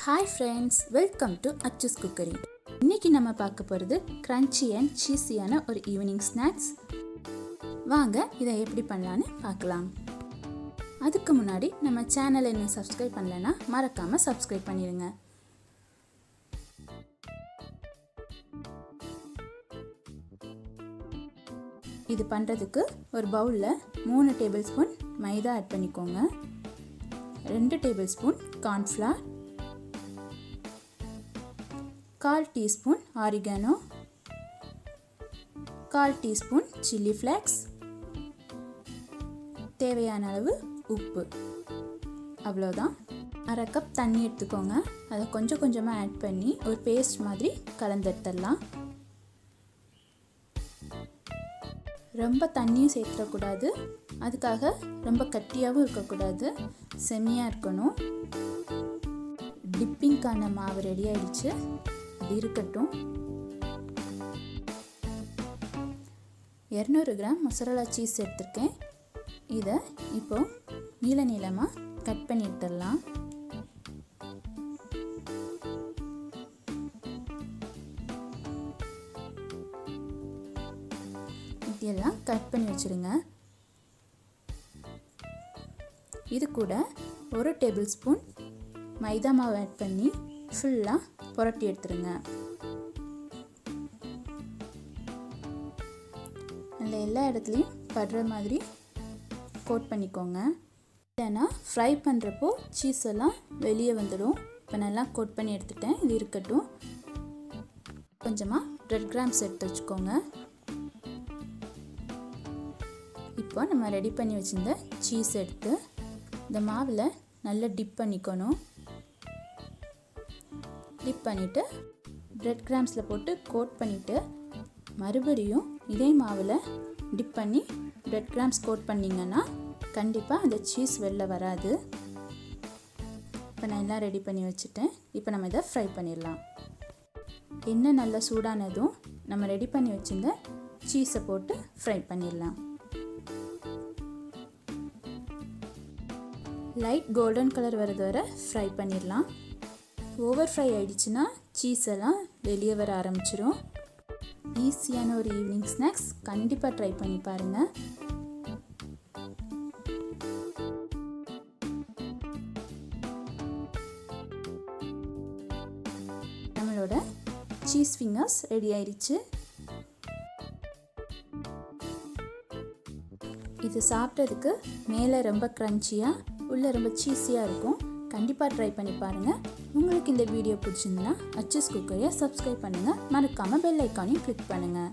Hi friends, welcome to Achus Cookery. இன்னைக்கு நம்ம பார்க்க போகிறது crunchy and cheesy-யான ஒரு ஈவினிங் ஸ்நாக்ஸ். வாங்க இதை எப்படி பண்ணலான்னு பார்க்கலாம். அதுக்கு முன்னாடி நம்ம சேனலை இன்னும் சப்ஸ்கிரைப் பண்ணலைன்னா மறக்காமல் சப்ஸ்கிரைப் பண்ணிடுங்க. இது பண்ணுறதுக்கு ஒரு பவுலில் 3 டேபிள் ஸ்பூன் மைதா ஆட் பண்ணிக்கோங்க, 2 table spoon cornflour, 1/4 teaspoon oregano, 1/4 teaspoon chilli flakes, தேவையான அளவு உப்பு. அவ்வளோதான். 1/2 கப் தண்ணி எடுத்துக்கோங்க. அதை கொஞ்சம் கொஞ்சமாக ஆட் பண்ணி ஒரு பேஸ்ட் மாதிரி கலந்துடலாம். ரொம்ப தண்ணியும் சேர்த்துடக்கூடாது, அதுக்காக ரொம்ப கட்டியாகவும் இருக்கக்கூடாது, செமியாக இருக்கணும். டிப்பிங்கான மாவு ரெடி ஆயிடுச்சு. இது இருக்கட்டும். 200 கிராம் மொசரல்லா சீஸ் எடுத்திருக்கேன். இதை இப்போ நீள நீளமாக கட் பண்ணி எடுத்துடலாம். இதெல்லாம் கட் பண்ணி வச்சுருங்க. இது கூட 1 டேபிள் ஸ்பூன் மைதா மாவு ஆட் பண்ணி ஃபுல்லாக புரட்டி எடுத்துருங்க. அதில் எல்லா இடத்துலையும் படுற மாதிரி கோட் பண்ணிக்கோங்க. இல்லைன்னா ஃப்ரை பண்ணுறப்போ சீஸ் எல்லாம் வெளியே வந்துடும். இப்போ நல்லா கோட் பண்ணி எடுத்துட்டேன். இது இருக்கட்டும். கொஞ்சமாக பிரெட் கிராம்ஸ் எடுத்து வச்சுக்கோங்க. இப்போ நம்ம ரெடி பண்ணி வச்சுருந்த சீஸ் எடுத்து இந்த மாவில் நல்லா டிப் பண்ணிக்கணும். டிப் பண்ணிவிட்டு பிரெட் கிராம்ஸில் போட்டு கோட் பண்ணிவிட்டு மறுபடியும் இதே மாவில் டிப் பண்ணி பிரெட் கிராம்ஸ் கோட் பண்ணிங்கன்னா கண்டிப்பாக அந்த சீஸ் வெளில வராது. இப்போ நான் எல்லாம் ரெடி பண்ணி வச்சுட்டேன். இப்போ நம்ம இதை ஃப்ரை பண்ணிடலாம். எண்ணெய் நல்லா சூடானதும் நம்ம ரெடி பண்ணி வச்சுருந்த சீஸை போட்டு ஃப்ரை பண்ணிடலாம். லைட் கோல்டன் கலர் வரது வரை ஃப்ரை பண்ணிடலாம். ஓவர் ஃப்ரை ஆகிடுச்சுன்னா சீஸ் எல்லாம் வெளியே வர ஆரம்பிச்சிடும். ஈஸியான ஒரு ஈவினிங் ஸ்நாக்ஸ், கண்டிப்பாக ட்ரை பண்ணி பாருங்கள். நம்மளோட சீஸ் ஃபிங்கர்ஸ் ரெடி ஆயிடுச்சு. இது சாப்பிட்றதுக்கு மேலே ரொம்ப க்ரன்ச்சியாக உள்ளே ரொம்ப சீஸியாக இருக்கும். கண்டிப்பாக ட்ரை பண்ணி பாருங்கள். உங்களுக்கு இந்த வீடியோ பிடிச்சிருந்தா அச்சஸ் குக்கரியை சப்ஸ்கிரைப் பண்ணுங்கள். மறக்காமல் பெல் ஐக்கானையும் கிளிக் பண்ணுங்கள்.